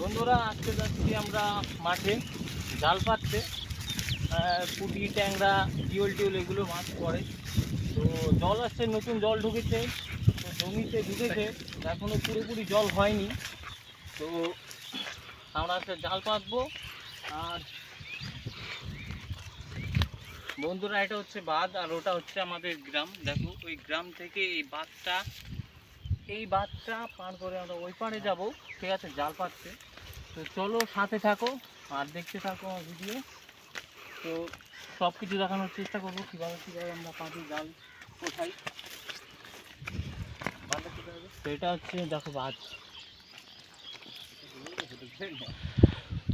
বন্ধুরা আজকে যাচ্ছি আমরা মাঠে জাল পাততে। পুঁটি ট্যাংরা জিওল টিওল এগুলো মাছ পড়ে। তো জল আসছে, নতুন জল ঢুকেছে, তো জমিতে ঢুকেছে, এখনও পুরোপুরি জল হয়নি। তো আমরা একটা জাল পাতবো। আর বন্ধুরা এটা হচ্ছে বাঁধ, আর ওটা হচ্ছে আমাদের গ্রাম। দেখো ওই গ্রাম থেকে এই বাঁধটা পার করে আমরা ওই পাড়ে যাব, ঠিক আছে, জাল পাততে। তো চলো সাথে থাকো আর দেখতে থাকো আমার ভিডিও। তো সব কিছু দেখানোর চেষ্টা করবো, কীভাবে আমরা পাতি জাল কোথায়। তো এটা হচ্ছে দেখো বাঁধ।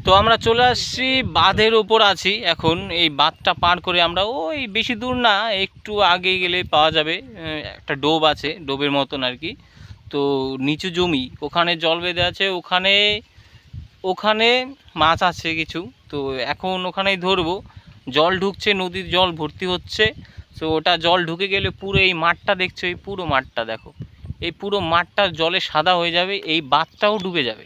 তো আমরা চলে আসছি বাঁধের ওপর আছি এখন। এই বাঁধটা পার করে আমরা ওই বেশি দূর না, একটু আগে গেলে পাওয়া যাবে একটা ডোব আছে, ডোবের মতন আর কি। তো নিচু জমি, ওখানে জল বেঁধে আছে, ওখানে মাছ আছে কিছু। তো এখন ওখানেই ধরবো। জল ঢুকছে, নদীর জল ভর্তি হচ্ছে। তো ওটা জল ঢুকে গেলে পুরো এই মাঠটা দেখছো, এই পুরো মাঠটা দেখো, এই পুরো মাঠটা জলে সাদা হয়ে যাবে। এই বাঁধটাও ডুবে যাবে,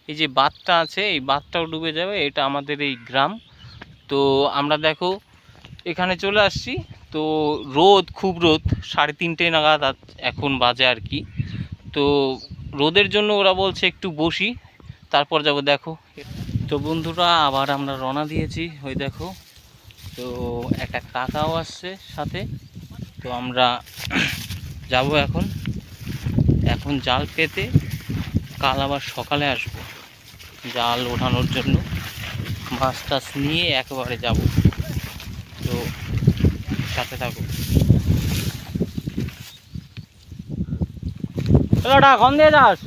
এই যে বাঁধটা আছে এই বাঁধটাও ডুবে যাবে। এটা আমাদের এই গ্রাম। তো আমরা দেখো এখানে চলে আসছি। তো রোদ, খুব রোদ, 3:30 নাগাদ এখন বাজে আর কি। তো রোদের জন্য ওরা বলছে একটু বসি, তারপর যাব। দেখো তো বন্ধুরা আবার আমরা রওনা দিয়েছি, ওই দেখো। তো একটা কাকাও আসছে সাথে। তো আমরা যাব এখন জাল পেতে। কাল আবার সকালে আসব জাল ওঠানোর জন্য, মাছ টাছ নিয়ে একেবারে যাব। তো সাথে থাকো। চলোটা কম দিয়ে যাস,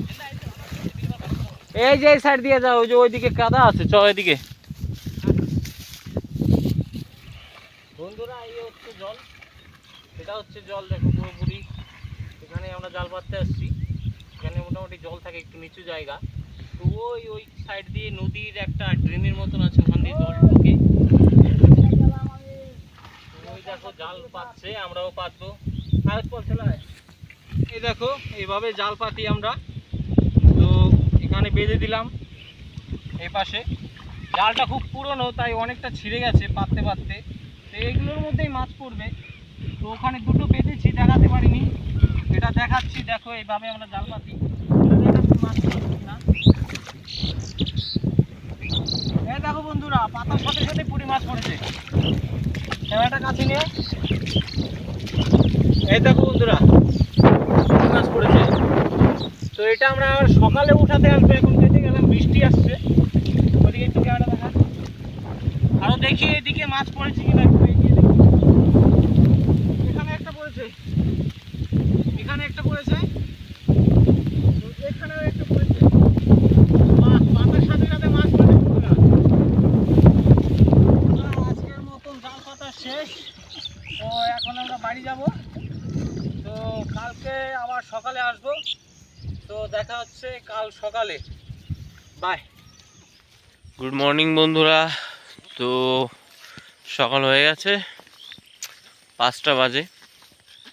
এই যে এই সাইড দিয়ে যাও, ওই যে ওইদিকে কাদা আছে, চ ওইদিকে। বন্ধুরা এই হচ্ছে জল, এটা হচ্ছে জল, দেখো পুরোপুরি। এখানে আমরা জাল পাততে আসছি, এখানে মোটামুটি জল থাকে, একটু নিচু জায়গা। তো ওই সাইড দিয়ে নদীর একটা ড্রেনের মতন আছে, ওখান দিয়ে জল ঢোকে। ওই দেখো জাল পাতছে, আমরাও পাতবো। এই দেখো এইভাবে জাল পাতি আমরা। তো এখানে বেঁধে দিলাম এই পাশে। জালটা খুব পুরনো, তাই অনেকটা ছিঁড়ে গেছে পাততে পাততে। তো এইগুলোর মধ্যেই মাছ পড়বে। তো ওখানে দুটো বেঁধেছি, দেখাতে পারিনি, এটা দেখাচ্ছি। দেখো এইভাবে আমরা জাল পাতি, মাছ না। এই দেখো বন্ধুরা, পাতার সাথে সাথে পুঁটি মাছ পড়েছে। ক্যামেরাটা কাছে নিয়ে, এই দেখো বন্ধুরা পুঁটি মাছ পড়েছে। তো এটা আমরা সকালে উঠাতে আসবো, এখন পেতে গেলাম, বৃষ্টি আসছে। ওদিকে একটু ক্যামেরা দেখা, আরো দেখি এদিকে মাছ পড়েছে কিনা একটু এগিয়ে দেখি। এখানে একটা পড়েছে, এখানে একটা পড়েছে, এখানেও একটা পড়েছে। পাতার সাথে সাথে মাছ পড়েছে। আজকের মতন জাল পাতা শেষ। তো এখন আমরা বাড়ি যাব। তো কালকে আবার সকালে আসব। তো দেখা হচ্ছে কাল সকালে, বাই। গুড মর্নিং বন্ধুরা। তো সকাল হয়ে গেছে, 5টা বাজে।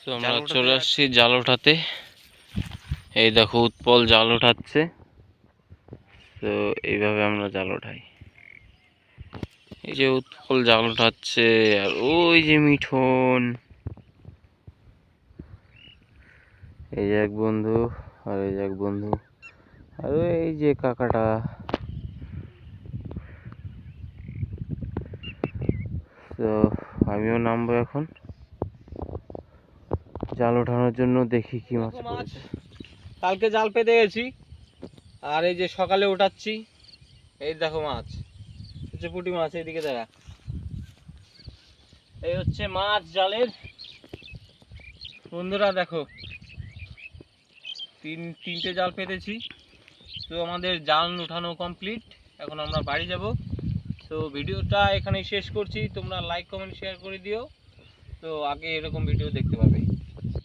তো আমরা চলে আসছি জাল ওঠাতে। এই দেখো উৎপল জাল ওঠাচ্ছে। তো এইভাবে আমরা জাল ওঠাই, এই যে উৎপল জাল ওঠাচ্ছে, আর ওই যে মিঠন, এই যে এক বন্ধু, আর এই যে এক বন্ধু, আর এই যে কাকাটা। তো আমিও নামবো এখন জাল ওঠানোর জন্য, দেখি কি মাছ পড়েছে। কালকে জাল পেতে গেছি, আর এই যে সকালে ওঠাচ্ছি। এই দেখো মাছ হচ্ছে পুঁটি মাছ, এইদিকে দেখা। এই হচ্ছে মাছ জালের। বন্ধুরা দেখো, তিনটে জাল পেতেছি। তো আমাদের জাল ওঠানো কমপ্লিট, এখন আমরা বাড়ি যাব। তো ভিডিওটা এখানেই শেষ করছি। তোমরা লাইক কমেন্ট শেয়ার করে দিও, তো আগে এরকম ভিডিও দেখতে পাবে।